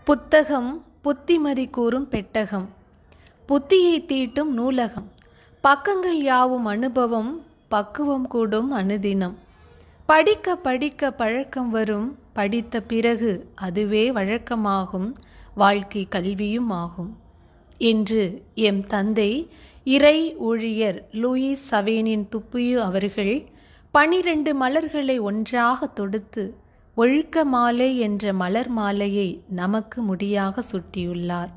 புத்தகம் புத்திமதி கூறும் பெட்டகம், புத்தியை தீட்டும் நூலகம். பக்கங்கள் யாவும் அனுபவம், பக்குவம் கூடும் அனுதினம். படிக்க படிக்க பழக்கம் வரும், படித்த பிறகு அதுவே வழக்கமாகும், வாழ்க்கை கல்வியும் ஆகும் என்று எம் தந்தை இறை ஊழியர் லூயிஸ் சவேனின் துப்புயு அவர்கள் 12 மலர்களை ஒன்றாக தொடுத்து ஒழுக்க மாலை என்ற மலர் மாலையை நமக்கு முடியாக சுட்டியுள்ளார்.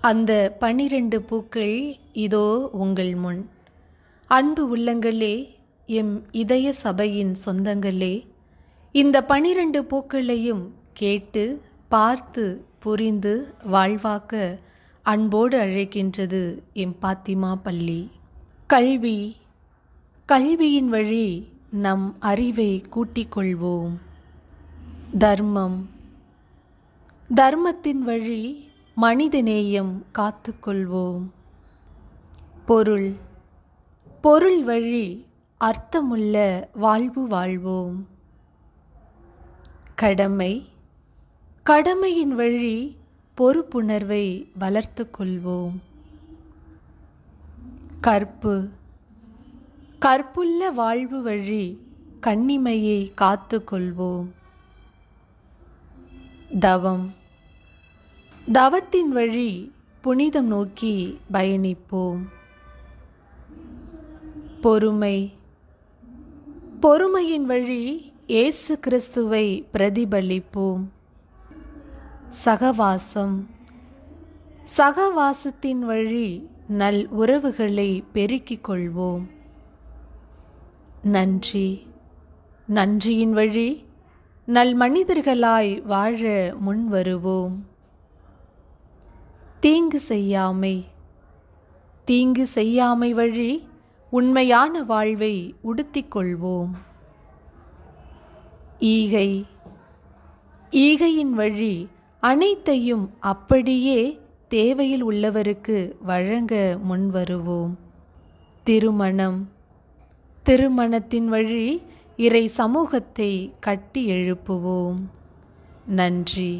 அந்த 12 பூக்கள் இதோ உங்கள் முன். அன்பு உள்ளங்களே, எம் இதய சபையின் சொந்தங்களே, இந்த 12 பூக்களையும் கேட்டு பார்த்து புரிந்து வாழ்வாக்க அன்போடு அழைக்கின்றது எம் பாத்திமா பள்ளி. கல்வி, கல்வியின் வழி நம் அறிவை கூட்டிக் கொள்வோம். தர்மம், தர்மத்தின் வழி மனிதநேயம் காத்துக்கொள்வோம். பொருள், பொருள் வழி அர்த்தமுள்ள வாழ்வு வாழ்வோம். கடமை, கடமையின் வழி பொறுப்புணர்வை வளர்த்து கொள்வோம். கற்பு, கற்புள்ள வாழ்வு வழி கன்னிமையை காத்து கொள்வோம். தவம், தவத்தின் வழி புனிதம் நோக்கி பயணிப்போம். பொறுமை, பொறுமையின் வழி இயேசு கிறிஸ்துவை பிரதிபலிப்போம். சகவாசம், சகவாசத்தின் வழி நல் உறவுகளை பெருக்கிக் கொள்வோம். நன்றி, நன்றியின் வழி நல் மனிதர்களாய் வாழ முன் வருவோம். தீங்கு செய்யாமை, தீங்கு செய்யாமை வழி உண்மையான வாழ்வை உடுத்திக் கொள்வோம். ஈகை, ஈகையின் வழி அனைத்தையும் அப்படியே தேவையில் உள்ளவருக்கு வழங்க முன்வருவோம். திருமணம், திருமணத்தின் வழி இறை சமூகத்தை கட்டி எழுப்புவோம். நன்றி.